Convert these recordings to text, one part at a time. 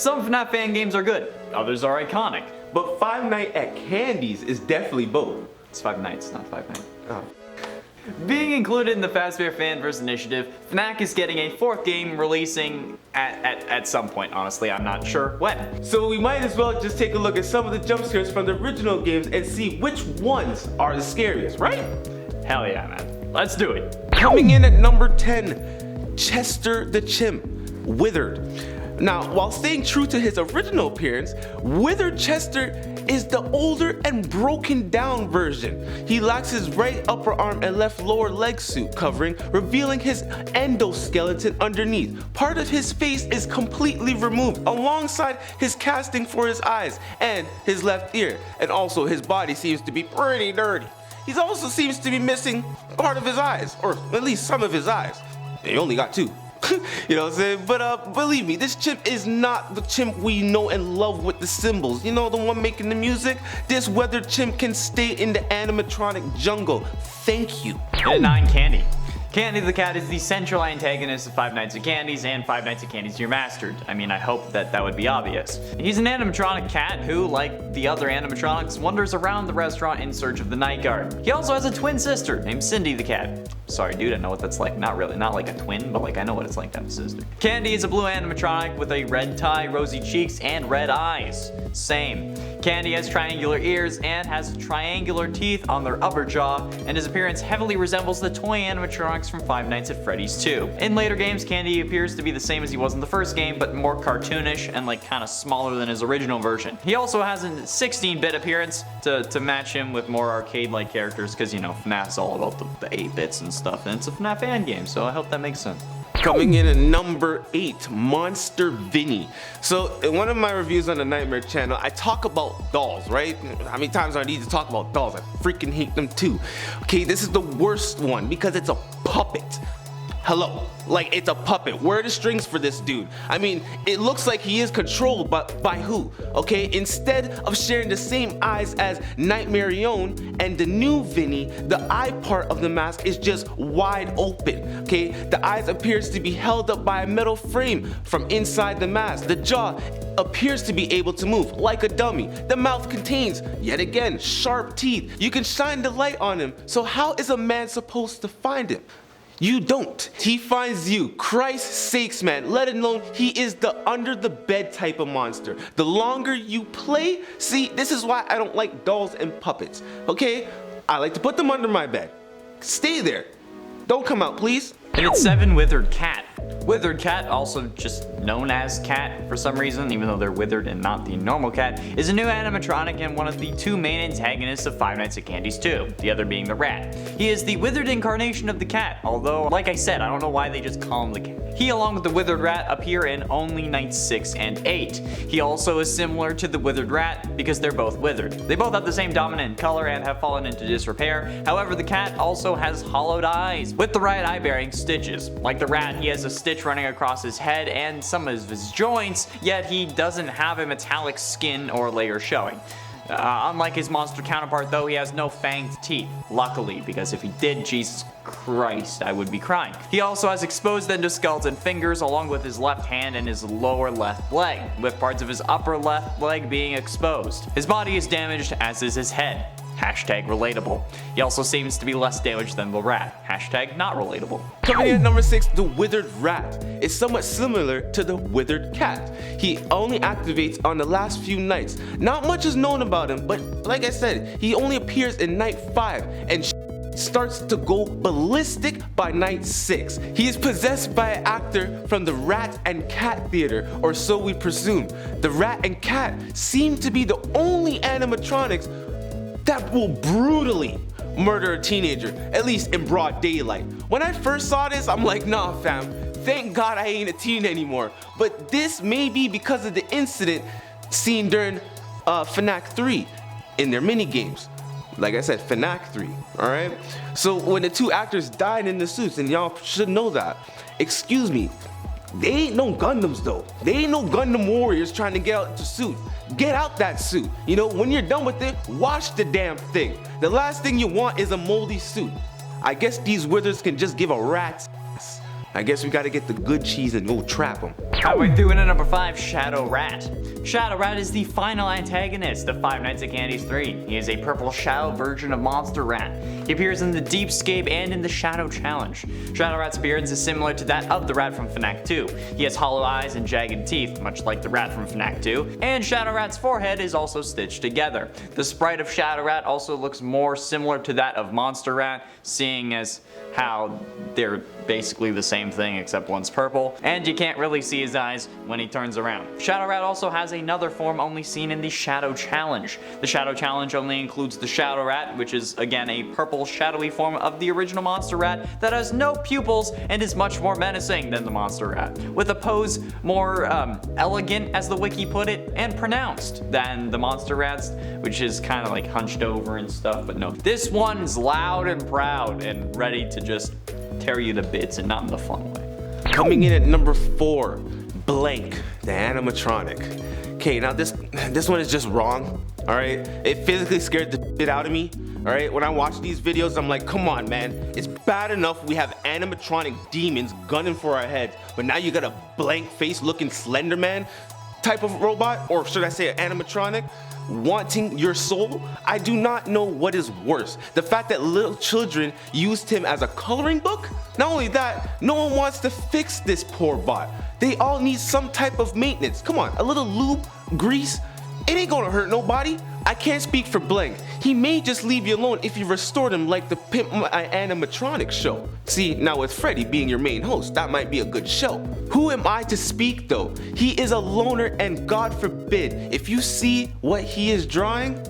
Some FNAF fan games are good, others are iconic. But Five Nights at Candy's is definitely both. It's Five Nights, not Five Nights. Oh. Being included in the Fazbear Fanverse initiative, Fnac is getting a 4th game releasing at some point, honestly, I'm not sure when. So we might as well just take a look at some of the jump scares from the original games and see which ones are the scariest, right? Hell yeah, man. Let's do it. Coming in at number 10, Chester the Chimp, Withered. Now, while staying true to his original appearance, Withered Chester is the older and broken down version. He lacks his right upper arm and left lower leg suit covering, revealing his endoskeleton underneath. Part of his face is completely removed, alongside his casting for his eyes and his left ear, and also his body seems to be pretty dirty. He also seems to be missing part of his eyes, or at least some of his eyes. He only got 2. You know what I'm saying? But believe me, this chimp is not the chimp we know and love with the symbols. You know, the one making the music? This weathered chimp can stay in the animatronic jungle. Thank you. And at 9, Candy. Candy the Cat is the central antagonist of Five Nights at Candy's and Five Nights at Candy's Remastered. I mean, I hope that would be obvious. He's an animatronic cat who, like the other animatronics, wanders around the restaurant in search of the night guard. He also has a twin sister named Cindy the Cat. Sorry dude, I know what that's like. Not really, not like a twin, but like I know what it's like to have a sister. Candy is a blue animatronic with a red tie, rosy cheeks, and red eyes. Same. Candy has triangular ears and has triangular teeth on their upper jaw, and his appearance heavily resembles the toy animatronics from Five Nights at Freddy's 2. In later games, Candy appears to be the same as he was in the first game, but more cartoonish and like kind of smaller than his original version. He also has a 16-bit appearance to match him with more arcade-like characters, because you know, FNAF's all about the 8-bits and stuff, and it's a FNAF fan game, so I hope that makes sense. Coming in at number 8, Monsterinnie. So in one of my reviews on the Nightmare channel, I talk about dolls, right? How many times do I need to talk about dolls? I freaking hate them too. Okay, this is the worst one because it's a puppet. Hello, like it's a puppet. Where are the strings for this dude? I mean, it looks like he is controlled, but by who? Okay, instead of sharing the same eyes as Nightmarion and the new Vinny, the eye part of the mask is just wide open. Okay, the eyes appears to be held up by a metal frame from inside the mask. The jaw appears to be able to move like a dummy. The mouth contains, yet again, sharp teeth. You can shine the light on him. So how is a man supposed to find him? You don't. He finds you. Christ's sakes, man. Let alone he is the under the bed type of monster. The longer you play, see, this is why I don't like dolls and puppets. Okay? I like to put them under my bed. Stay there. Don't come out, please. And it's 7, Withered Cat. Withered Cat, also just known as Cat for some reason, even though they're withered and not the normal cat, is a new animatronic and one of the 2 main antagonists of Five Nights at Candy's 2, the other being the rat. He is the withered incarnation of the cat, although, like I said, I don't know why they just call him the cat. He, along with the Withered Rat, appear in only Nights 6 and 8. He also is similar to the Withered Rat because they're both withered. They both have the same dominant color and have fallen into disrepair. However, the cat also has hollowed eyes, with the right eye bearing stitches. Like the rat, he has a stitch running across his head and some of his joints, yet he doesn't have a metallic skin or layer showing. Unlike his monster counterpart though, he has no fanged teeth, luckily, because if he did, Jesus Christ, I would be crying. He also has exposed endoskeleton fingers along with his left hand and his lower left leg, with parts of his upper left leg being exposed. His body is damaged, as is his head. Hashtag relatable. He also seems to be less damaged than the rat. Hashtag not relatable. Coming in at number 6, the Withered Rat is somewhat similar to the Withered Cat. He only activates on the last few nights. Not much is known about him, but like I said, he only appears in night 5 and starts to go ballistic by night 6. He is possessed by an actor from the Rat and Cat Theater, or so we presume. The Rat and Cat seem to be the only animatronics that will brutally murder a teenager, at least in broad daylight. When I first saw this, I'm like, nah fam, thank God I ain't a teen anymore. But this may be because of the incident seen during Fnaf 3 in their mini games. Like I said, Fnaf 3, alright? So when the 2 actors died in the suits, and y'all should know that, excuse me, they ain't no Gundams though. They ain't no Gundam warriors trying to get out the suit. Get out that suit. You know, when you're done with it, wash the damn thing. The last thing you want is a moldy suit. I guess these withers can just give a rat's ass. I guess we gotta get the good cheese and go trap them. Halfway through into number 5, Shadow Rat. Shadow Rat is the final antagonist of Five Nights at Candy's 3. He is a purple shadow version of Monster Rat. He appears in the Deepscape and in the Shadow Challenge. Shadow Rat's appearance is similar to that of the rat from Fnaf 2. He has hollow eyes and jagged teeth, much like the rat from Fnaf 2, and Shadow Rat's forehead is also stitched together. The sprite of Shadow Rat also looks more similar to that of Monster Rat, seeing as how they're basically the same thing except one's purple, and you can't really see his eyes when he turns around. Shadow Rat also has another form only seen in the Shadow Challenge. The Shadow Challenge only includes the Shadow Rat, which is again a purple shadowy form of the original Monster Rat that has no pupils and is much more menacing than the Monster Rat, with a pose more elegant, as the wiki put it, and pronounced than the Monster Rats, which is kind of like hunched over and stuff, but no. This one's loud and proud and ready to just tear you to bits, and not in the fun way. Coming in at number 4, Blank, the animatronic. Okay, now this one is just wrong, alright? It physically scared the shit out of me, alright? When I watch these videos, I'm like, come on, man. It's bad enough we have animatronic demons gunning for our heads, but now you got a blank face looking Slender Man type of robot, or should I say an animatronic, wanting your soul? I do not know what is worse. The fact that little children used him as a coloring book? Not only that, no one wants to fix this poor bot. They all need some type of maintenance. Come on, a little lube, grease, it ain't gonna hurt nobody. I can't speak for Blank. He may just leave you alone if you restored him like the Pimp My Animatronics show. See, now with Freddy being your main host, that might be a good show. Who am I to speak though? He is a loner, and God forbid, if you see what he is drawing,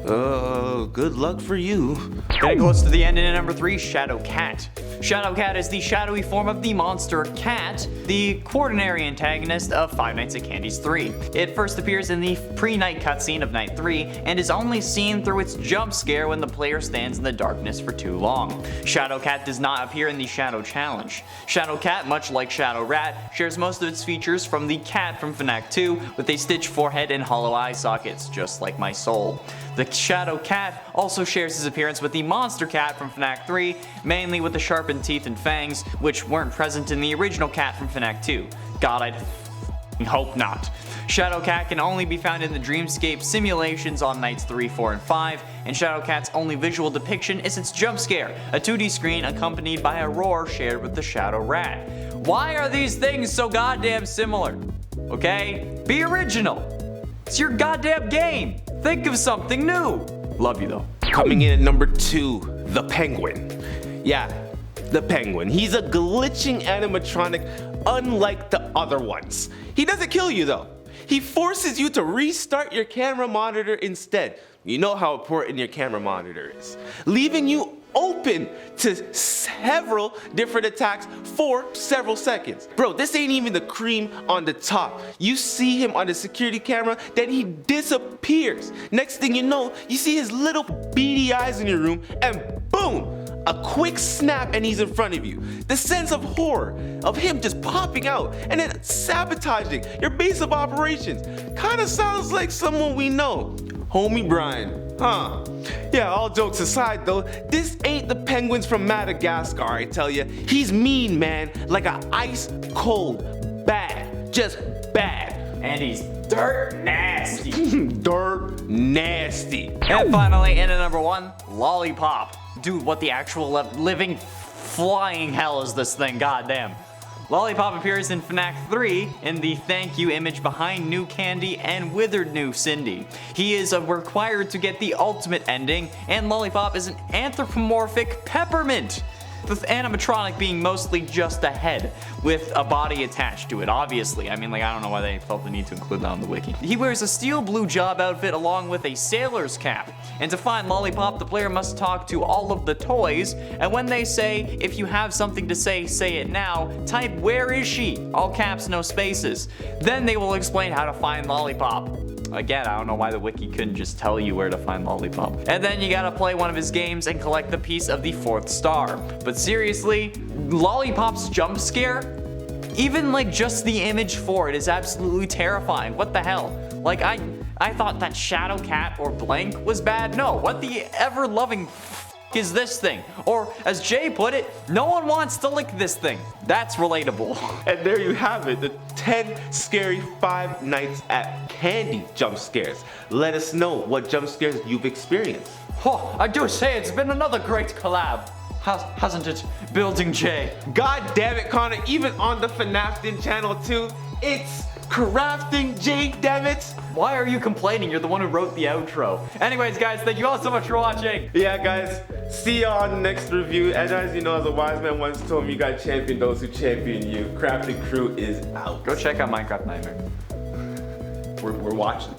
good luck for you. Getting close to the end in number 3, Shadow Cat. Shadow Cat is the shadowy form of the monster cat, the quaternary antagonist of Five Nights at Candy's 3. It first appears in the pre-night cutscene of Night 3 and is only seen through its jump scare when the player stands in the darkness for too long. Shadow Cat does not appear in the Shadow Challenge. Shadow Cat, much like Shadow Rat, shares most of its features from the cat from Fnaf 2 with a stitched forehead and hollow eye sockets, just like my soul. The Shadow Cat also shares his appearance with the Monster Cat from Fnaf 3, mainly with the sharpened teeth and fangs, which weren't present in the original cat from Fnaf 2. God, I hope not. Shadow Cat can only be found in the Dreamscape simulations on nights 3, 4, and 5, and Shadow Cat's only visual depiction is its jump scare, a 2D screen accompanied by a roar shared with the Shadow Rat. Why are these things so goddamn similar? Okay? Be original. It's your goddamn game. Think of something new. Love you though. Coming in at number 2, the Penguin. Yeah, the Penguin. He's a glitching animatronic unlike the other ones. He doesn't kill you though. He forces you to restart your camera monitor instead. You know how important your camera monitor is. Leaving you open to several different attacks for several seconds. Bro, this ain't even the cream on the top. You see him on the security camera, then he disappears. Next thing you know, you see his little beady eyes in your room, and boom! A quick snap and he's in front of you. The sense of horror of him just popping out and then sabotaging your base of operations kinda sounds like someone we know. Homie Brian, huh? Yeah, all jokes aside though, this ain't the penguins from Madagascar, I tell ya. He's mean, man, like a ice cold, bad, just bad. And he's dirt nasty. Dirt nasty. And finally, in at number 1, Lollipop. Dude, what the actual living flying hell is this thing? Goddamn. Lollipop appears in Fnaf 3 in the thank you image behind New Candy and Withered New Cindy. He is required to get the ultimate ending, and Lollipop is an anthropomorphic peppermint, the animatronic being mostly just a head with a body attached to it, obviously. I mean, like, I don't know why they felt the need to include that on the wiki. He wears a steel blue job outfit along with a sailor's cap. And to find Lollipop, the player must talk to all of the toys, and when they say, if you have something to say, say it now, type where is she? All caps, no spaces. Then they will explain how to find Lollipop. Again, I don't know why the wiki couldn't just tell you where to find Lollipop. And then you gotta play one of his games and collect the piece of the 4th star. But seriously, Lollipop's jump scare? Even like just the image for it is absolutely terrifying. What the hell? Like I thought that Shadow Cat or Blank was bad. No, what the ever-loving is this thing? Or as Jay put it, no one wants to lick this thing. That's relatable. And there you have it, the 10 scary Five Nights at Candy jump scares. Let us know what jump scares you've experienced. Oh, I do say it's been another great collab. Hasn't it, Building J? God damn it, Connor, even on the Fnaf channel too, it's Crafting J, damn it. Why are you complaining? You're the one who wrote the outro. Anyways, guys, thank you all so much for watching. Yeah, guys, see you on the next review. And as you know, as a wise man once told me, you gotta champion those who champion you. Crafting Crew is out. Go check out Minecraft Nightmare. We're watching.